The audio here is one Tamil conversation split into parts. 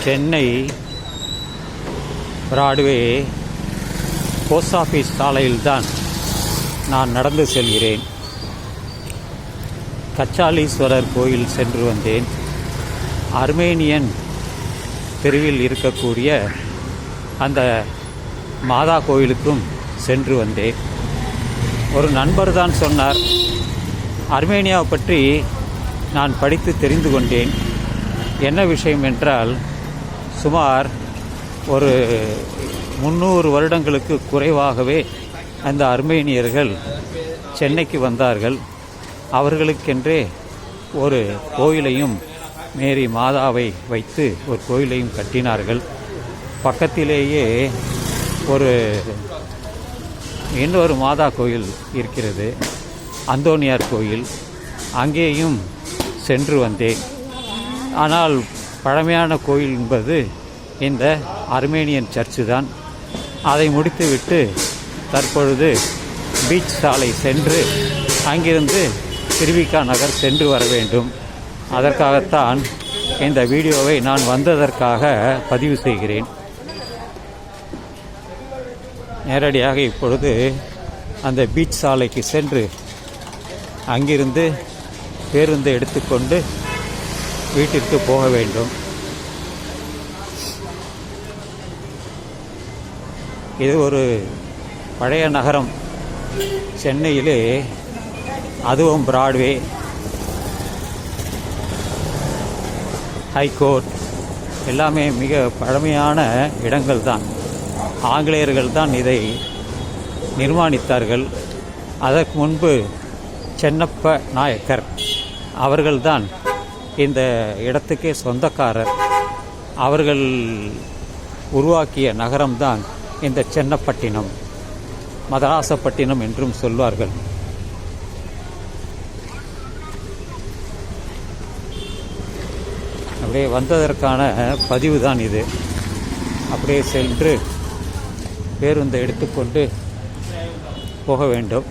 சென்னை பிராட்வே போஸ்ட் ஆஃபீஸ் சாலையில்தான் நான் நடந்து செல்கிறேன். கச்சாலீஸ்வரர் கோயில் சென்று வந்தேன். அர்மேனியன் தெருவில் இருக்கக்கூடிய அந்த மாதா கோயிலுக்கும் சென்று வந்தேன். ஒரு நண்பர் தான் சொன்னார். அர்மேனியாவை பற்றி நான் படித்து தெரிந்து கொண்டேன். என்ன விஷயம் என்றால், சுமார் ஒரு 300 வருடங்களுக்கு குறைவாகவே அந்த அர்மேனியர்கள் சென்னைக்கு வந்தார்கள். அவர்களுக்கென்றே ஒரு கோயிலையும் மேரி மாதாவை வைத்து ஒரு கோயிலையும் கட்டினார்கள். பக்கத்திலேயே இன்னொரு மாதா கோயில் இருக்கிறது, அந்தோனியார் கோயில். அங்கேயும் சென்று வந்தேன். ஆனால் பழமையான கோயில் என்பது இந்த அர்மேனியன் சர்ச்சு தான். அதை முடித்துவிட்டு தற்பொழுது பீச் சாலை சென்று அங்கிருந்து திருவிக்கா நகர் சென்று வர வேண்டும். அதற்காகத்தான் இந்த வீடியோவை நான் வந்ததற்காக பதிவு செய்கிறேன். நேரடியாக இப்பொழுது அந்த பீச் சாலைக்கு சென்று அங்கிருந்து பேருந்து எடுத்துக்கொண்டு வீட்டிற்கு போக வேண்டும். இது ஒரு பழைய நகரம் சென்னையிலே, அதுவும் பிராட்வே, ஹைகோர்ட் எல்லாமே மிக பழமையான இடங்கள் தான். ஆங்கிலேயர்கள் தான் இதை நிர்மாணித்தார்கள். அதற்கு முன்பு சென்னப்ப நாயக்கர் அவர்கள்தான் இந்த இடத்துக்கே சொந்தக்காரர். அவர்கள் உருவாக்கிய நகரம்தான் இந்த சென்னப்பட்டினம், மதராசப்பட்டினம் என்றும் சொல்வார்கள். அப்படியே வந்ததற்கான பதிவு தான் இது. அப்படியே சென்று பேருந்தை எடுத்துக்கொண்டு போக வேண்டும்.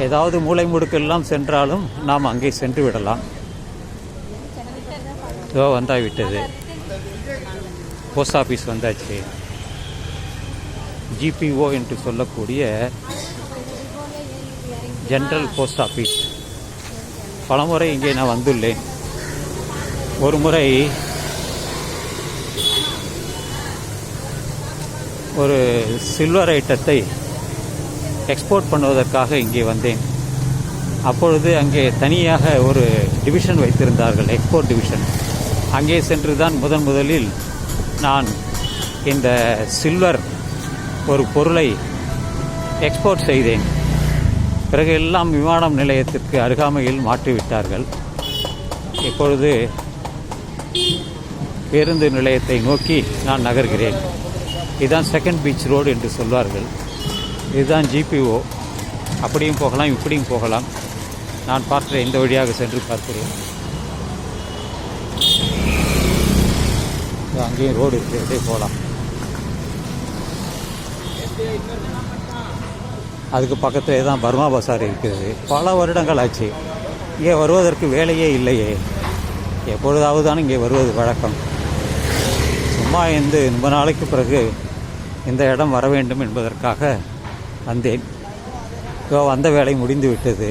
ஏதாவது மூலை முடுக்கெல்லாம் சென்றாலும் நாம் அங்கே சென்று விடலாம். வந்தாவிட்டது, போஸ்ட் ஆஃபீஸ் வந்தாச்சு. ஜிபிஓ என்று சொல்லக்கூடிய ஜென்ரல் போஸ்ட் ஆஃபீஸ். பலமுறை இங்கே நான் வந்துள்ளேன். ஒரு முறை ஒரு சில்வர் ஐட்டத்தை எக்ஸ்போர்ட் பண்ணுவதற்காக இங்கே வந்தேன். அப்பொழுது அங்கே தனியாக ஒரு டிவிஷன் வைத்திருந்தார்கள், எக்ஸ்போர்ட் டிவிஷன். அங்கே சென்று தான் முதலில் நான் இந்த சில்வர் ஒரு பொருளை எக்ஸ்போர்ட் செய்தேன். பிறகு எல்லாம் விமான நிலையத்திற்கு அருகாமையில் மாற்றிவிட்டார்கள். இப்பொழுது பேருந்து நிலையத்தை நோக்கி நான் நகர்கிறேன். இதுதான் செகண்ட் பீச் ரோடு என்று சொல்வார்கள். இதுதான் ஜிபிஓ. அப்படியும் போகலாம், இப்படியும் போகலாம். நான் பார்க்கிறேன், இந்த வழியாக சென்று பார்க்கிறேன். அங்கேயும் ரோடு இருக்கிறதே, போகலாம். அதுக்கு பக்கத்திலே தான் பர்மா பசார் இருக்கிறது. பல வருடங்கள் ஆச்சு. இங்கே வருவதற்கு வேலையே இல்லையே. எப்பொழுதாவது தான் இங்கே வருவது வழக்கம். சும்மா ரொம்ப நாளைக்கு பிறகு இந்த இடம் வர வேண்டும் என்பதற்காக வந்தேன். வந்த வேலை முடிந்து விட்டது.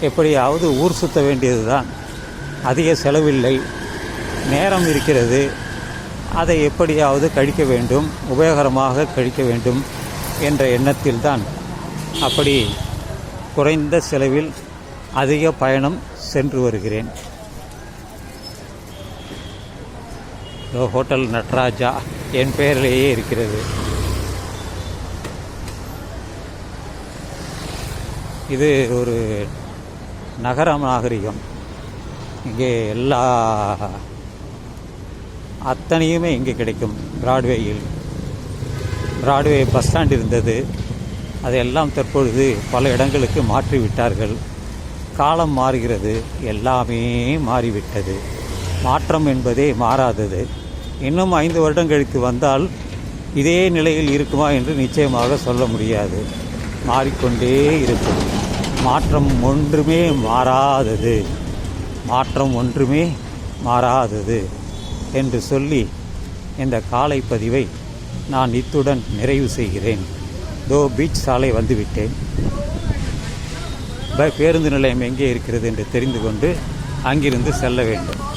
எப்படியாவது ஊர் சுற்ற வேண்டியது தான். அதிக செலவில்லை, நேரம் இருக்கிறது. அதை எப்படியாவது கழிக்க வேண்டும், உபயோகரமாக கழிக்க வேண்டும் என்ற எண்ணத்தில் தான் அப்படி குறைந்த செலவில் அதிக பயணம் சென்று வருகிறேன். ஹோட்டல் நட்ராஜா என் பெயரிலேயே இருக்கிறது. இது ஒரு நகர நாகரிகம். இங்கே அத்தனையுமே இங்கே கிடைக்கும். பிராட்வே பஸ் ஸ்டாண்ட் இருந்தது, அதையெல்லாம் தற்பொழுது பல இடங்களுக்கு மாற்றி விட்டார்கள். காலம் மாறுகிறது, எல்லாமே மாறிவிட்டது. மாற்றம் என்பதே மாறாதது. இன்னும் 5 வருடம் கழித்து வந்தால் இதே நிலையில் இருக்குமா என்று நிச்சயமாக சொல்ல முடியாது. மாறிக்கொண்டே இருக்கும். மாற்றம் ஒன்றுமே மாறாதது. என்று சொல்லி இந்த காலை பதிவை நான் இத்துடன் நிறைவு செய்கிறேன். பீச் சாலை வந்துவிட்டேன். பேருந்து நிலையம் எங்கே இருக்கிறது என்று தெரிந்து கொண்டு அங்கிருந்து செல்ல வேண்டும்.